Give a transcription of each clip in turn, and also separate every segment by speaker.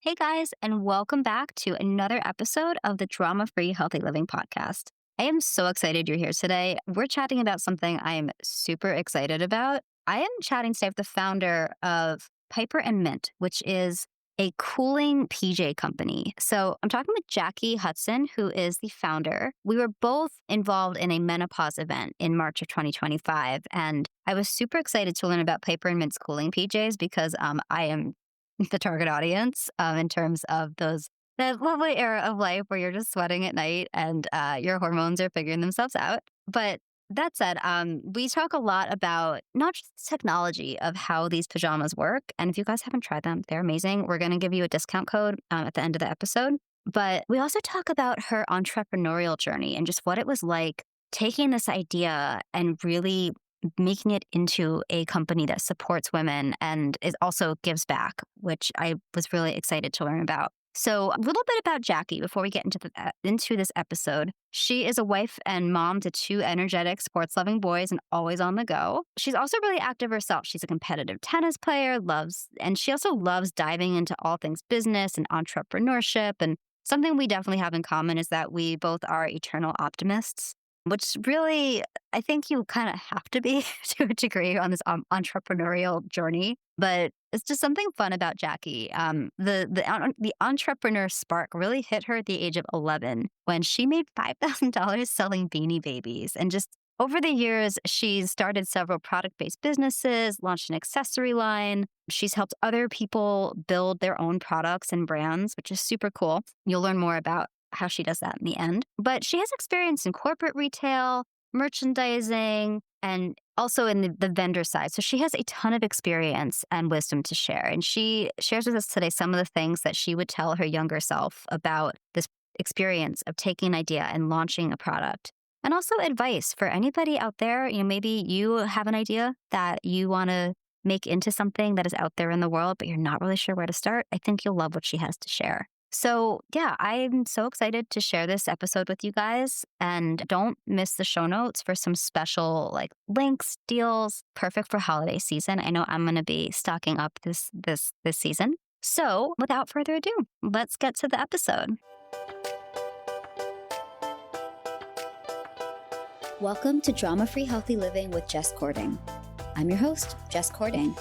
Speaker 1: Hey guys, and welcome back to another episode of the Drama Free Healthy Living podcast. I am so excited you're here today. We're chatting about something I am super excited about. I am chatting today with the founder of Piper and Mint, which is a cooling PJ company. So I'm talking with Jackie Hutson, who is the founder. We were both involved in a menopause event in March of 2025, and I was super excited to learn about Piper and Mint's cooling PJs because I am the target audience in terms of that lovely era of life where you're just sweating at night and your hormones are figuring themselves out. But that said, we talk a lot about not just the technology of how these pajamas work. And if you guys haven't tried them, they're amazing. We're going to give you a discount code at the end of the episode. But we also talk about her entrepreneurial journey and just what it was like taking this idea and really making it into a company that supports women and is also gives back, which I was really excited to learn about. So a little bit about Jackie before we get into this episode. She is a wife and mom to two energetic, sports-loving boys and always on the go. She's also really active herself. She's a competitive tennis player, and she also loves diving into all things business and entrepreneurship. And something we definitely have in common is that we both are eternal optimists, which really, I think you kind of have to be to a degree on this entrepreneurial journey. But it's just something fun about Jackie. The entrepreneur spark really hit her at the age of 11 when she made $5,000 selling Beanie Babies. And just over the years, she's started several product-based businesses, launched an accessory line. She's helped other people build their own products and brands, which is super cool. You'll learn more about how she does that in the end. But she has experience in corporate retail, merchandising, and also in the vendor side. So she has a ton of experience and wisdom to share. And she shares with us today some of the things that she would tell her younger self about this experience of taking an idea and launching a product. And also advice for anybody out there. Maybe you have an idea that you want to make into something that is out there in the world, but you're not really sure where to start. I think you'll love what she has to share. So yeah, I'm so excited to share this episode with you guys, and don't miss the show notes for some special links, deals, perfect for holiday season. I know I'm going to be stocking up this season. So without further ado, let's get to the episode.
Speaker 2: Welcome to Drama Free Healthy Living with Jess Cording. I'm your host, Jess Cording.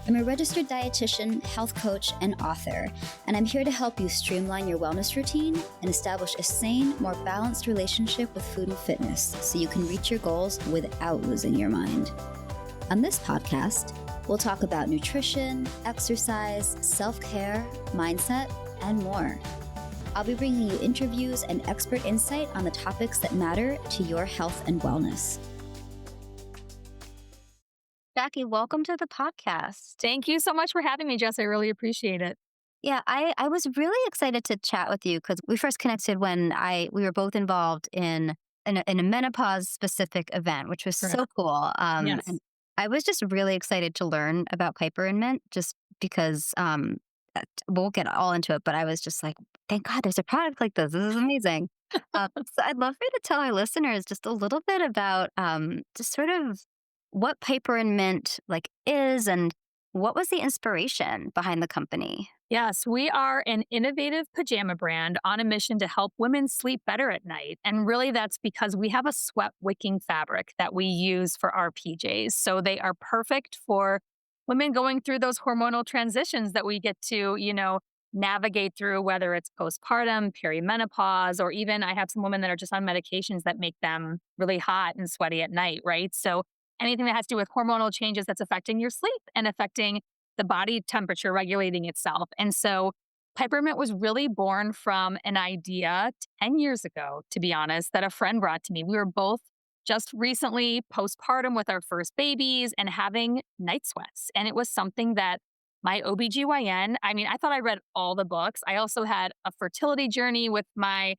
Speaker 2: I'm a registered dietitian, health coach, and author, and I'm here to help you streamline your wellness routine and establish a sane, more balanced relationship with food and fitness so you can reach your goals without losing your mind. On this podcast, we'll talk about nutrition, exercise, self-care, mindset, and more. I'll be bringing you interviews and expert insight on the topics that matter to your health and wellness.
Speaker 1: Jackie, welcome to the podcast.
Speaker 3: Thank you so much for having me, Jess. I really appreciate it.
Speaker 1: Yeah, I was really excited to chat with you because we first connected when we were both involved in a menopause specific event, which was so cool.
Speaker 3: Yes.
Speaker 1: And I was just really excited to learn about Piper and Mint just because we'll get all into it, but I was just like, thank God there's a product like this. This is amazing. So I'd love for you to tell our listeners just a little bit about just sort of what Piper and Mint is and what was the inspiration behind the company?
Speaker 3: Yes, we are an innovative pajama brand on a mission to help women sleep better at night. And really that's because we have a sweat-wicking fabric that we use for our PJs. So they are perfect for women going through those hormonal transitions that we get to, navigate through, whether it's postpartum, perimenopause, or even I have some women that are just on medications that make them really hot and sweaty at night, right? So anything that has to do with hormonal changes that's affecting your sleep and affecting the body temperature regulating itself. And so Piper and Mint was really born from an idea 10 years ago, to be honest, that a friend brought to me. We were both just recently postpartum with our first babies and having night sweats. And it was something that my OBGYN, I thought I read all the books. I also had a fertility journey with my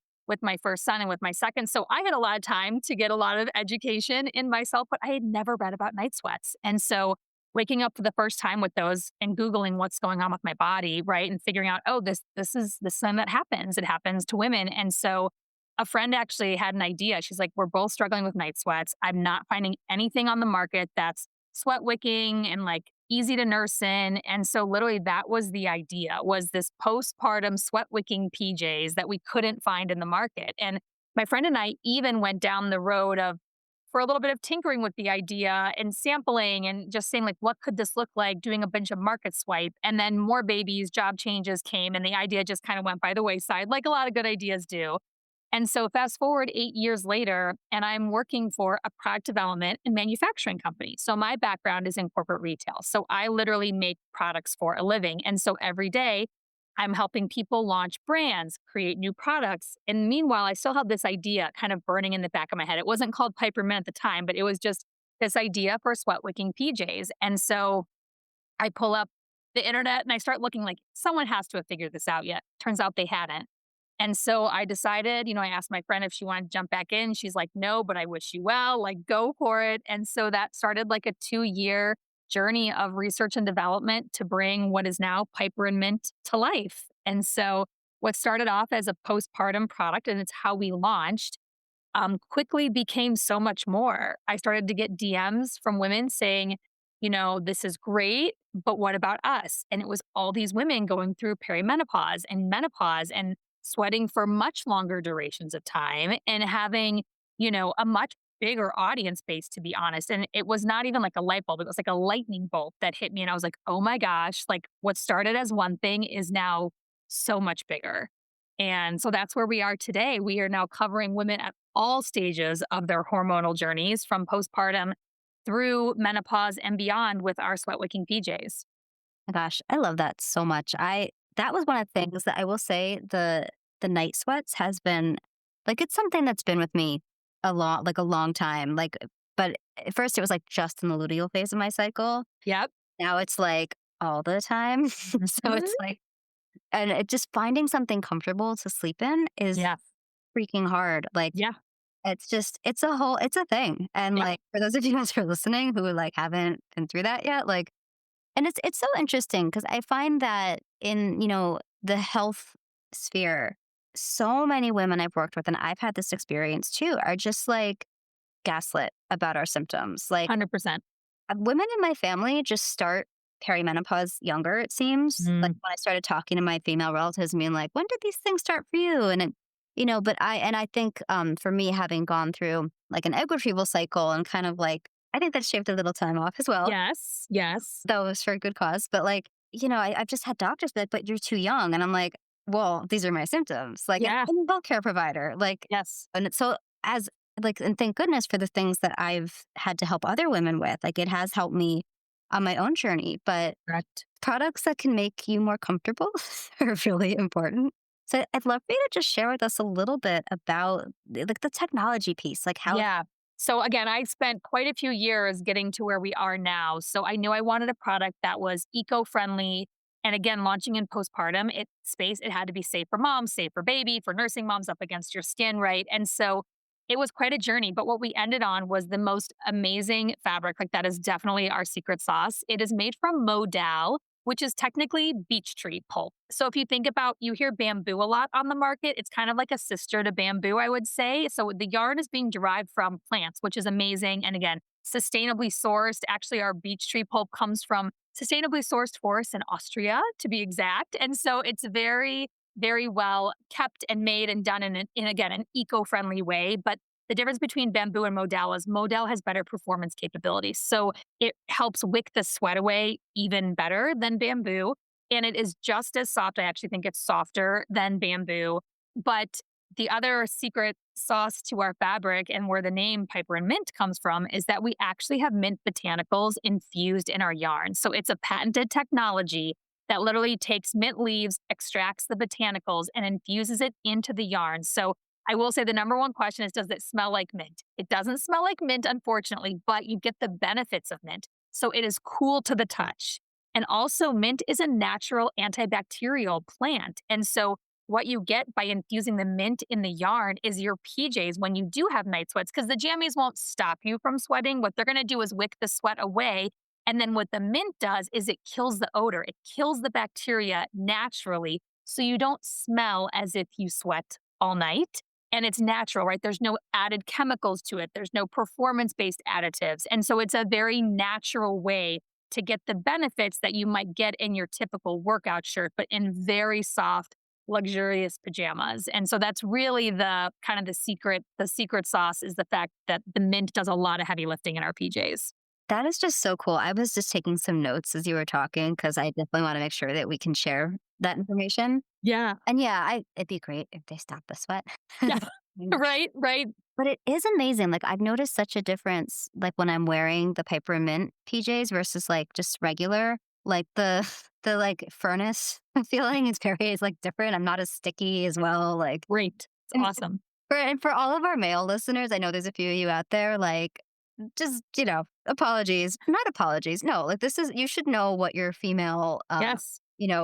Speaker 3: first son and with my second. So I had a lot of time to get a lot of education in myself, but I had never read about night sweats. And so waking up for the first time with those and Googling what's going on with my body, right? And figuring out, this is something that happens. It happens to women. And so a friend actually had an idea. She's like, we're both struggling with night sweats. I'm not finding anything on the market that's sweat wicking and like easy to nurse in. And so literally that was the idea, was this postpartum sweat wicking PJs that we couldn't find in the market. And my friend and I even went down the road of for a little bit of tinkering with the idea and sampling and just saying like what could this look like, doing a bunch of market swipe, and then more babies, job changes came, and the idea just kind of went by the wayside like a lot of good ideas do. And so fast forward 8 years later, and I'm working for a product development and manufacturing company. So my background is in corporate retail. So I literally make products for a living. And so every day I'm helping people launch brands, create new products. And meanwhile, I still have this idea kind of burning in the back of my head. It wasn't called Piper Mint at the time, but it was just this idea for sweat wicking PJs. And so I pull up the internet and I start looking like someone has to have figured this out yet. Turns out they hadn't. And so I decided, I asked my friend if she wanted to jump back in. She's like, no, but I wish you well, like go for it. And so that started like a 2-year journey of research and development to bring what is now Piper and Mint to life. And so what started off as a postpartum product, and it's how we launched, quickly became so much more. I started to get DMs from women saying, this is great, but what about us? And it was all these women going through perimenopause and menopause and sweating for much longer durations of time and having, a much bigger audience base, to be honest. And it was not even like a light bulb. It was like a lightning bolt that hit me. And I was like, oh my gosh, like what started as one thing is now so much bigger. And so that's where we are today. We are now covering women at all stages of their hormonal journeys from postpartum through menopause and beyond with our sweat wicking PJs.
Speaker 1: Gosh, I love that so much. That was one of the things that I will say the night sweats has been like it's something that's been with me a long time. But at first it was like just in the luteal phase of my cycle.
Speaker 3: Yep.
Speaker 1: Now it's like all the time. So
Speaker 3: Mhm.
Speaker 1: it's like and it just finding something comfortable to sleep in is
Speaker 3: Yeah.
Speaker 1: freaking hard. Like
Speaker 3: Yeah.
Speaker 1: it's a thing. And
Speaker 3: Yep.
Speaker 1: like for those of you guys who are listening who like haven't been through that yet, like and it's so interesting because I find that in, the health sphere, so many women I've worked with, and I've had this experience too, are just like gaslit about our symptoms. Like
Speaker 3: 100%.
Speaker 1: women in my family just start perimenopause younger, it seems. Like
Speaker 3: Mm.
Speaker 1: when I started talking to my female relatives and being like, when did these things start for you? But I think for me, having gone through like an egg retrieval cycle and kind of like, I think that shaved a little time off as well.
Speaker 3: Yes. Yes.
Speaker 1: That was for a good cause. But like, I've just had doctors be like, but you're too young. And I'm like, well, these are my symptoms. Like, and
Speaker 3: Yeah.
Speaker 1: I'm a healthcare provider. Like,
Speaker 3: Yes.
Speaker 1: and so as like, and thank goodness for the things that I've had to help other women with. Like, it has helped me on my own journey. But
Speaker 3: Correct.
Speaker 1: products that can make you more comfortable are really important. So I'd love for you to just share with us a little bit about like the technology piece, like how.
Speaker 3: Yeah. So again, I spent quite a few years getting to where we are now. So I knew I wanted a product that was eco-friendly. And again, launching in postpartum, it had to be safe for moms, safe for baby, for nursing moms up against your skin, right? And so it was quite a journey. But what we ended on was the most amazing fabric. Like that is definitely our secret sauce. It is made from modal, which is technically beech tree pulp. So if you think about, you hear bamboo a lot on the market. It's kind of like a sister to bamboo, I would say. So the yarn is being derived from plants, which is amazing. And again, sustainably sourced. Actually, our beech tree pulp comes from sustainably sourced forests in Austria, to be exact. And so it's very, very well kept and made and done in again, an eco-friendly way. But the difference between bamboo and modal is modal has better performance capabilities. So it helps wick the sweat away even better than bamboo. And it is just as soft. I actually think it's softer than bamboo. But the other secret sauce to our fabric and where the name Piper and Mint comes from is that we actually have mint botanicals infused in our yarn. So it's a patented technology that literally takes mint leaves, extracts the botanicals, and infuses it into the yarn. So I will say the number one question is, does it smell like mint? It doesn't smell like mint, unfortunately, but you get the benefits of mint. So it is cool to the touch. And also, mint is a natural antibacterial plant. And so what you get by infusing the mint in the yarn is your PJs when you do have night sweats, because the jammies won't stop you from sweating. What they're going to do is wick the sweat away. And then what the mint does is it kills the odor. It kills the bacteria naturally. So you don't smell as if you sweat all night. and it's natural, right? There's no added chemicals to it. There's no performance-based additives. And so it's a very natural way to get the benefits that you might get in your typical workout shirt, but in very soft, luxurious pajamas. And so that's really the kind of the secret sauce is the fact that the mint does a lot of heavy lifting in our PJs.
Speaker 1: That is just so cool. I was just taking some notes as you were talking because I definitely want to make sure that we can share that information.
Speaker 3: Yeah.
Speaker 1: And yeah, it'd be great if they stop the sweat.
Speaker 3: Yeah. Right, right.
Speaker 1: But it is amazing. Like I've noticed such a difference, like when I'm wearing the peppermint PJs versus like just regular. Like the like furnace feeling is is like different. I'm not as sticky as well. Like
Speaker 3: Great. It's awesome.
Speaker 1: and for all of our male listeners, I know there's a few of you out there. Like just apologies, not apologies. No, like this is you should know what your female
Speaker 3: Yes.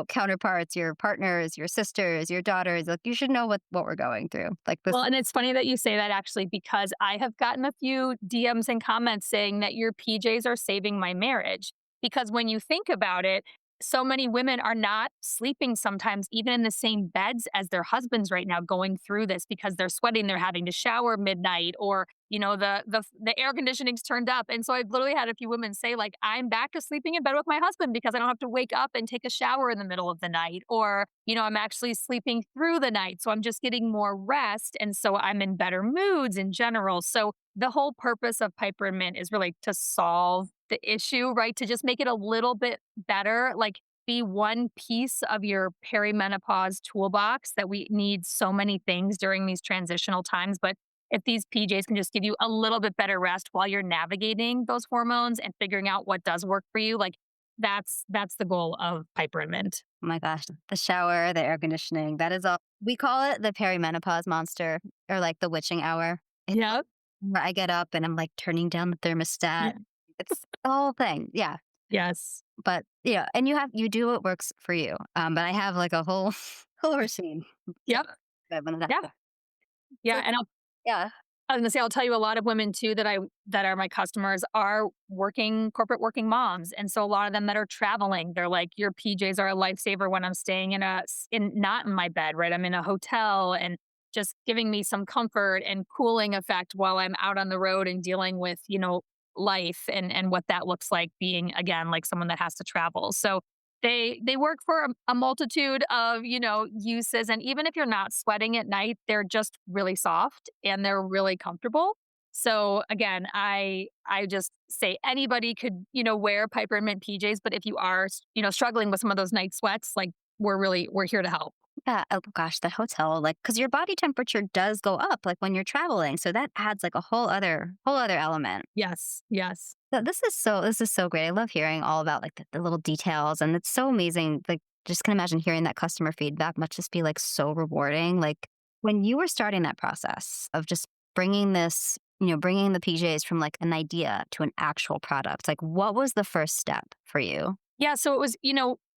Speaker 1: counterparts, your partners, your sisters, your daughters, like you should know what we're going through. Like this.
Speaker 3: Well, and it's funny that you say that actually, because I have gotten a few DMs and comments saying that your PJs are saving my marriage. Because when you think about it, so many women are not sleeping sometimes even in the same beds as their husbands right now going through this because they're sweating, they're having to shower midnight, or the air conditioning's turned up. And so I've literally had a few women say, like, I'm back to sleeping in bed with my husband because I don't have to wake up and take a shower in the middle of the night. Or, I'm actually sleeping through the night. So I'm just getting more rest. And so I'm in better moods in general. So the whole purpose of Piper and Mint is really to solve the issue, right? To just make it a little bit better, like be one piece of your perimenopause toolbox that we need so many things during these transitional times. But if these PJs can just give you a little bit better rest while you're navigating those hormones and figuring out what does work for you, like that's the goal of Piper and Mint.
Speaker 1: Oh my gosh, the shower, the air conditioning, that is all. We call it the perimenopause monster or like the witching hour.
Speaker 3: Yeah.
Speaker 1: Where I get up and I'm like turning down the thermostat.
Speaker 3: Yeah.
Speaker 1: It's the whole thing. Yeah.
Speaker 3: Yes.
Speaker 1: But yeah, and you do what works for you. But I have like a whole whole routine.
Speaker 3: Yep.
Speaker 1: Yeah.
Speaker 3: Yeah.
Speaker 1: So,
Speaker 3: And
Speaker 1: yeah.
Speaker 3: I was gonna say, I'll tell you, a lot of women too that are my customers are corporate working moms, and so a lot of them that are traveling, they're like, your PJs are a lifesaver when I'm staying not in my bed, right? I'm in a hotel, and just giving me some comfort and cooling effect while I'm out on the road and dealing with life and what that looks like being again like someone that has to travel. So they work for a multitude of, uses. And even if you're not sweating at night, they're just really soft and they're really comfortable. So again, I just say anybody could, wear Piper and Mint PJs, but if you are, struggling with some of those night sweats, like we're here to help.
Speaker 1: Yeah. Oh gosh, the hotel, like, because your body temperature does go up, like when you're traveling, so that adds like a whole other element.
Speaker 3: Yes. Yes.
Speaker 1: So this is so great. I love hearing all about like the little details, and it's so amazing. Like, just can imagine hearing that customer feedback must just be like so rewarding. Like when you were starting that process of just bringing bringing the PJs from like an idea to an actual product, like what was the first step for you?
Speaker 3: Yeah. So it was,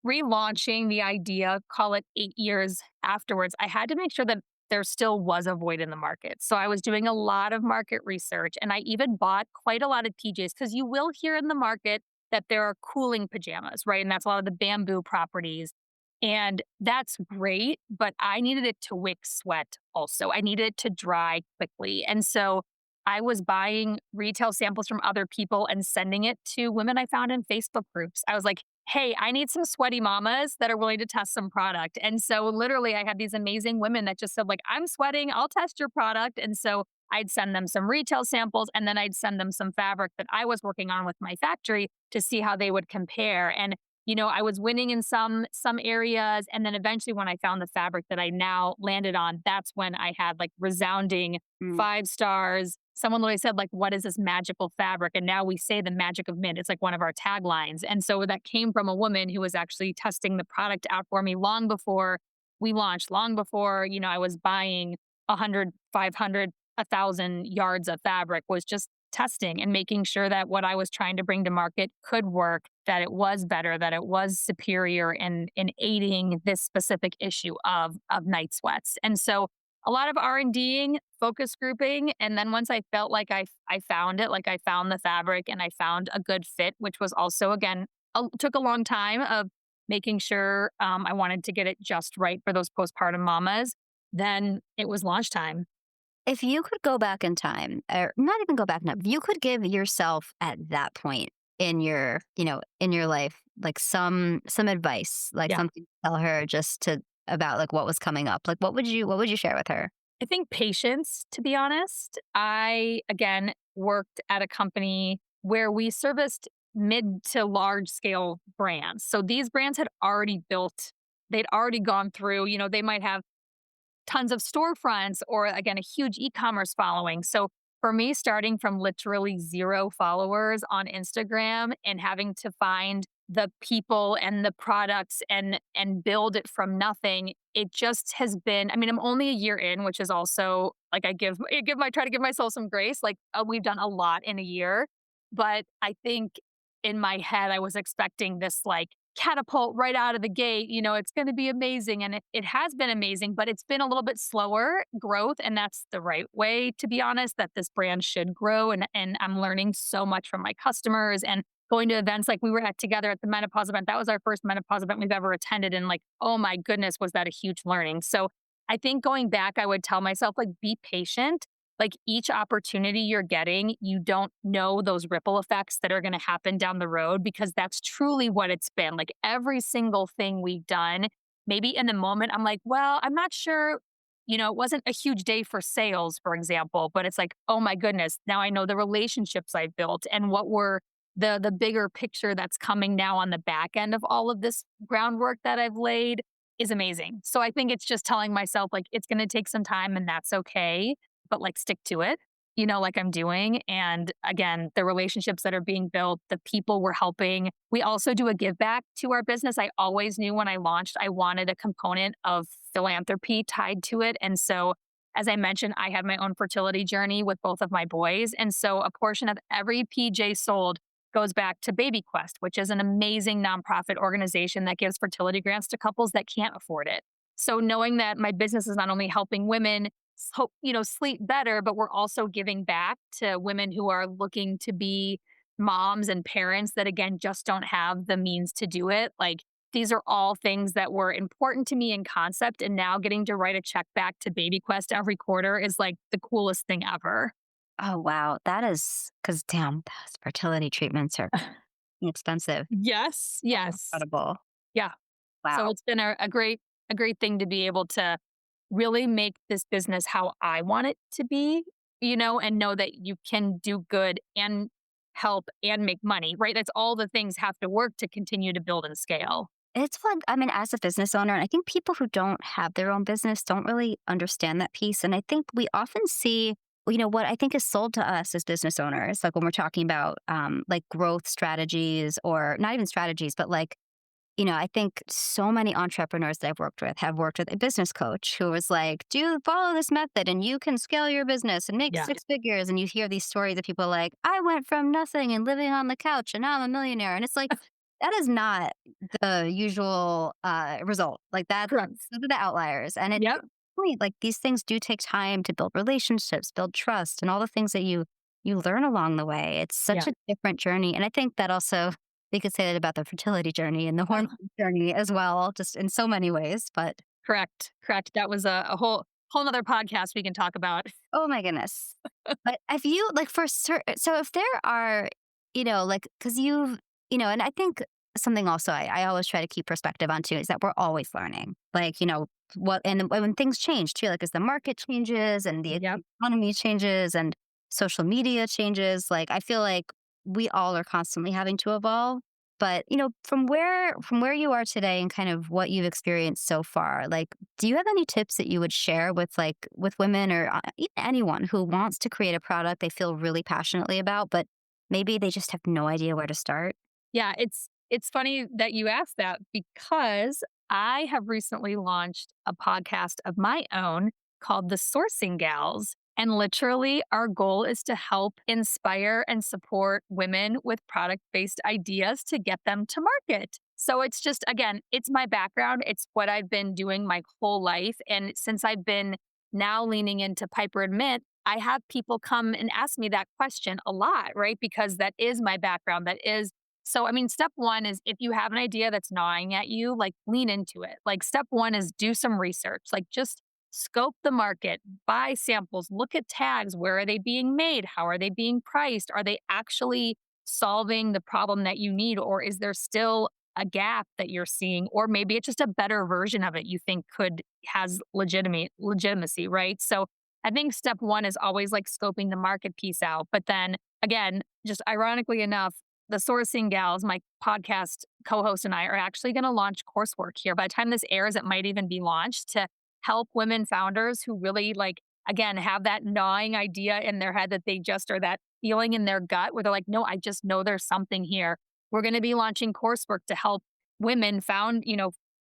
Speaker 3: relaunching the idea, call it 8 years afterwards. I had to make sure that there still was a void in the market. So I was doing a lot of market research, and I even bought quite a lot of PJs because you will hear in the market that there are cooling pajamas, right? And that's a lot of the bamboo properties. And that's great, but I needed it to wick sweat also. I needed it to dry quickly. And so I was buying retail samples from other people and sending it to women I found in Facebook groups. I was like, hey, I need some sweaty mamas that are willing to test some product. And so literally I had these amazing women that just said, like, I'm sweating, I'll test your product. And so I'd send them some retail samples, and then I'd send them some fabric that I was working on with my factory to see how they would compare. And I was winning in some areas. And then eventually when I found the fabric that I now landed on, that's when I had like resounding 5 stars. Someone literally said, like, what is this magical fabric? And now we say the magic of mint. It's like one of our taglines. And so that came from a woman who was actually testing the product out for me long before we launched, long before, I was buying 100, 500, 1,000 yards of fabric, was just testing and making sure that what I was trying to bring to market could work, that it was better, that it was superior in aiding this specific issue of night sweats. And so a lot of R&Ding, focus grouping. And then once I felt like I found it, like I found the fabric and I found a good fit, which was also, again, took a long time of making sure I wanted to get it just right for those postpartum mamas, then it was launch time.
Speaker 1: If you could go back in time, or not even go back in time, if you could give yourself at that point in your, in your life, like some advice, like
Speaker 3: Yeah.
Speaker 1: something to tell her just to about like what was coming up, like what would you share with her?
Speaker 3: I think patience, to be honest. I, again, worked at a company where we serviced mid to large scale brands. So these brands had already built, they'd already gone through, they might have tons of storefronts or, again, a huge e commerce following. So for me, starting from literally zero followers on Instagram and having to find the people and the products and build it from nothing, it just has been, I mean, I'm only a year in, which is also like I try to give myself some grace. Like, we've done a lot in a year, but I think in my head I was expecting this like catapult right out of the gate. It's going to be amazing. And it has been amazing, but it's been a little bit slower growth. And that's the right way, to be honest, that this brand should grow. And I'm learning so much from my customers and going to events like we were at together at the menopause event. That was our first menopause event we've ever attended. And like, oh my goodness, was that a huge learning. So I think going back, I would tell myself, like, be patient. Like, each opportunity you're getting, you don't know those ripple effects that are going to happen down the road, because that's truly what it's been. Like, every single thing we've done, maybe in the moment, I'm like, well, I'm not sure. It wasn't a huge day for sales, for example, but it's like, oh my goodness, now I know the relationships I've built and what were the bigger picture that's coming now on the back end of all of this groundwork that I've laid is amazing. So I think it's just telling myself, like, it's going to take some time and that's okay, but like stick to it, like I'm doing. And again, the relationships that are being built, the people we're helping. We also do a give back to our business. I always knew when I launched, I wanted a component of philanthropy tied to it. And so, as I mentioned, I had my own fertility journey with both of my boys. And so a portion of every PJ sold goes back to Baby Quest, which is an amazing nonprofit organization that gives fertility grants to couples that can't afford it. So knowing that my business is not only helping women sleep better, but we're also giving back to women who are looking to be moms and parents that, again, just don't have the means to do it. Like, these are all things that were important to me in concept. And now getting to write a check back to Baby Quest every quarter is like the coolest thing ever.
Speaker 1: Oh wow, that is because damn, those fertility treatments are expensive.
Speaker 3: Yes. Yes.
Speaker 1: Incredible.
Speaker 3: Yeah. So
Speaker 1: Wow.
Speaker 3: it's been a great thing to be able to really make this business how I want it to be, and know that you can do good and help and make money, right? That's all the things have to work to continue to build and scale.
Speaker 1: It's fun. I mean, as a business owner, I think people who don't have their own business don't really understand that piece. And I think we often see, what I think is sold to us as business owners, like when we're talking about like growth strategies or not even strategies, but like, I think so many entrepreneurs that I've worked with have worked with a business coach who was like, do follow this method and you can scale your business and make
Speaker 3: Yeah.
Speaker 1: six figures. And you hear these stories of people like, I went from nothing and living on the couch and now I'm a millionaire. And it's like, that is not the usual result. Like
Speaker 3: Correct.
Speaker 1: those are the outliers. And
Speaker 3: Yep.
Speaker 1: really, like these things do take time to build relationships, build trust, and all the things that you learn along the way. It's such
Speaker 3: Yeah.
Speaker 1: a different journey. And I think that also we could say that about the fertility journey and the hormone journey as well, just in so many ways. But
Speaker 3: Correct. Correct. That was a whole nother podcast we can talk about.
Speaker 1: oh my goodness. But if you like for certain, so if there are, like, because and I think something also I always try to keep perspective on too is that we're always learning. Like, what, and when things change too, like as the market changes and the
Speaker 3: Yep.
Speaker 1: economy changes and social media changes, like I feel like we all are constantly having to evolve. But, from where you are today and kind of what you've experienced so far, like, do you have any tips that you would share with women or even anyone who wants to create a product they feel really passionately about, but maybe they just have no idea where to start?
Speaker 3: Yeah, it's funny that you asked that, because I have recently launched a podcast of my own called The Sourcing Gals. And literally, our goal is to help inspire and support women with product based ideas to get them to market. So it's just, again, it's my background. It's what I've been doing my whole life. And since I've been now leaning into Piper and Mint, I have people come and ask me that question a lot, right? Because that is my background. So, I mean, step one is, if you have an idea that's gnawing at you, like, lean into it. Like, step one is do some research. Like, just scope the market, buy samples, look at tags. Where are they being made? How are they being priced? Are they actually solving the problem that you need? Or is there still a gap that you're seeing? Or maybe it's just a better version of it you think has legitimacy, right? So I think step one is always like scoping the market piece out. But then again, just ironically enough, the sourcing gals, my podcast co-host and I are actually going to launch coursework here. By the time this airs, it might even be launched to help women founders who really like, again, have that gnawing idea in their head that they just are that feeling in their gut where they're like, no, I just know there's something here. We're going to be launching coursework to help women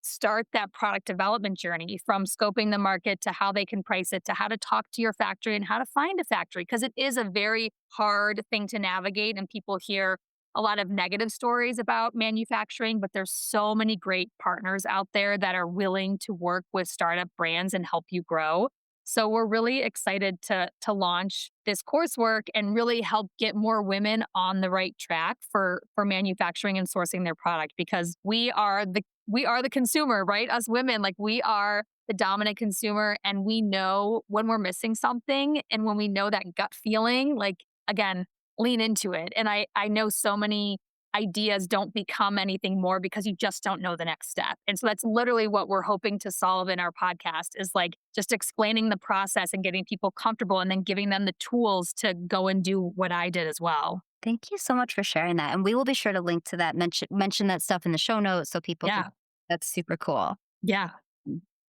Speaker 3: start that product development journey from scoping the market to how they can price it to how to talk to your factory and how to find a factory. Because it is a very hard thing to navigate and people hear a lot of negative stories about manufacturing, but there's so many great partners out there that are willing to work with startup brands and help you grow. So we're really excited to launch this coursework and really help get more women on the right track for manufacturing and sourcing their product because we are the consumer, right? Us women, like we are the dominant consumer and we know when we're missing something and when we know that gut feeling, like again, lean into it. And I know so many ideas don't become anything more because you just don't know the next step. And so that's literally what we're hoping to solve in our podcast is like just explaining the process and getting people comfortable and then giving them the tools to go and do what I did as well.
Speaker 1: Thank you so much for sharing that. And we will be sure to link to that, mention that stuff in the show notes so people
Speaker 3: Yeah.
Speaker 1: can, that's super cool.
Speaker 3: Yeah.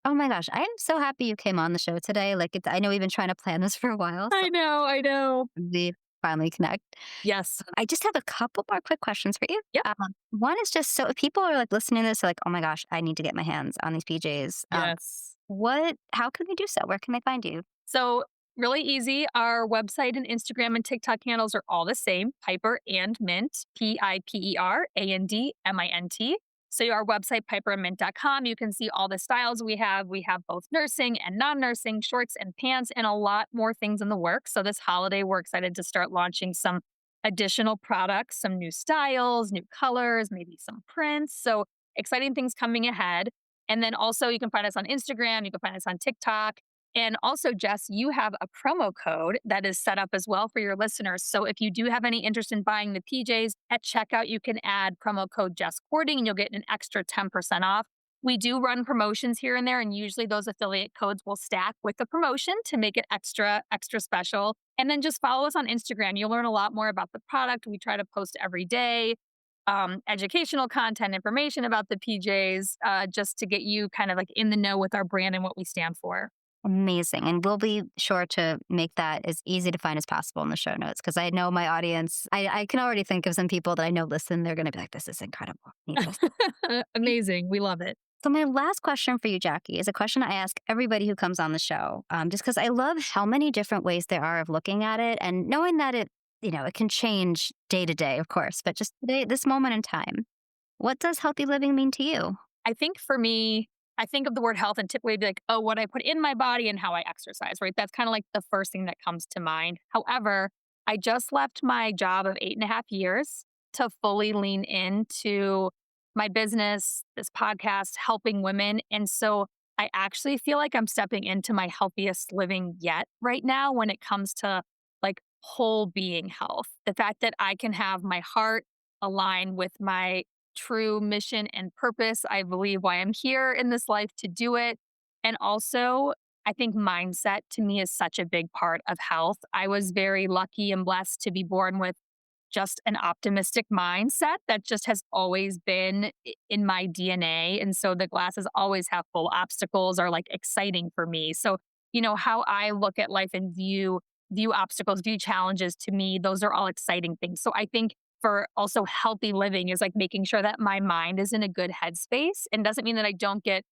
Speaker 1: Oh my gosh, I am so happy you came on the show today. Like, I know we've been trying to plan this for a while. So
Speaker 3: I know.
Speaker 1: we finally connect.
Speaker 3: Yes.
Speaker 1: I just have a couple more quick questions for you.
Speaker 3: Yep.
Speaker 1: One is just so if people are like listening to this, they're like, oh my gosh, I need to get my hands on these PJs.
Speaker 3: Yes.
Speaker 1: How can they do so? Where can they find you?
Speaker 3: So really easy. Our website and Instagram and TikTok handles are all the same. Piper and Mint, PiperandMint. So our website, piperandmint.com, you can see all the styles we have. We have both nursing and non-nursing, shorts and pants, and a lot more things in the works. So this holiday, we're excited to start launching some additional products, some new styles, new colors, maybe some prints. So exciting things coming ahead. And then also you can find us on Instagram, you can find us on TikTok. And also, Jess, you have a promo code that is set up as well for your listeners. So if you do have any interest in buying the PJs at checkout, you can add promo code JessCourting and you'll get an extra 10% off. We do run promotions here and there, and usually those affiliate codes will stack with the promotion to make it extra special. And then just follow us on Instagram. You'll learn a lot more about the product. We try to post every day, educational content, information about the PJs, just to get you kind of like in the know with our brand and what we stand for.
Speaker 1: Amazing. And we'll be sure to make that as easy to find as possible in the show notes because I know my audience, I can already think of some people that I know listen, they're going to be like, this is incredible.
Speaker 3: Amazing. We love it.
Speaker 1: So my last question for you, Jackie, is a question I ask everybody who comes on the show, just because I love how many different ways there are of looking at it and knowing that it can change day to day, of course, but just today, this moment in time, what does healthy living mean to you?
Speaker 3: I think for me, I think of the word health and typically be like, oh, what I put in my body and how I exercise, right? That's kind of like the first thing that comes to mind. However, I just left my job of 8.5 years to fully lean into my business, this podcast, helping women. And so I actually feel like I'm stepping into my healthiest living yet right now when it comes to like whole being health. The fact that I can have my heart align with my true mission and purpose. I believe why I'm here in this life to do it. And also, I think mindset to me is such a big part of health. I was very lucky and blessed to be born with just an optimistic mindset that just has always been in my DNA. And so the glasses always half full obstacles are like exciting for me. So, how I look at life and view obstacles, view challenges to me, those are all exciting things. So I think for also healthy living is like making sure that my mind is in a good headspace and doesn't mean that I don't get,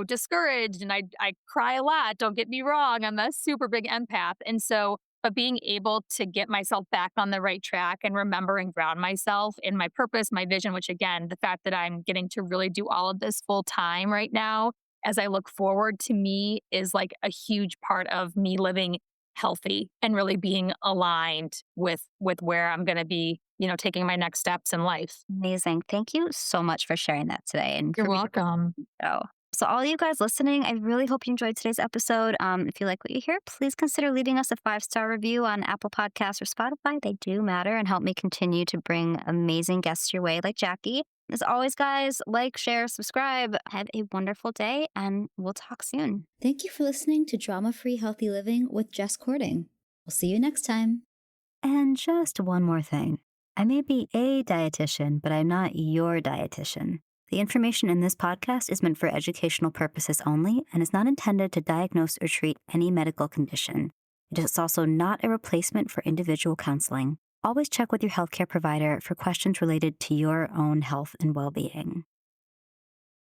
Speaker 3: discouraged and I cry a lot. Don't get me wrong. I'm a super big empath. And so, but being able to get myself back on the right track and remember and ground myself in my purpose, my vision, which again, the fact that I'm getting to really do all of this full time right now, as I look forward to me is like a huge part of me living healthy and really being aligned with where I'm going to be, taking my next steps in life.
Speaker 1: Amazing. Thank you so much for sharing that today. And
Speaker 3: You're welcome.
Speaker 1: So So all you guys listening, I really hope you enjoyed today's episode. If you like what you hear, please consider leaving us a 5-star review on Apple Podcasts or Spotify. They do matter and help me continue to bring amazing guests your way like Jackie. As always, guys, like, share, subscribe. Have a wonderful day, and we'll talk soon.
Speaker 2: Thank you for listening to Drama-Free Healthy Living with Jess Cording. We'll see you next time.
Speaker 1: And just one more thing. I may be a dietitian, but I'm not your dietitian. The information in this podcast is meant for educational purposes only and is not intended to diagnose or treat any medical condition. It is also not a replacement for individual counseling. Always check with your healthcare provider for questions related to your own health and well-being.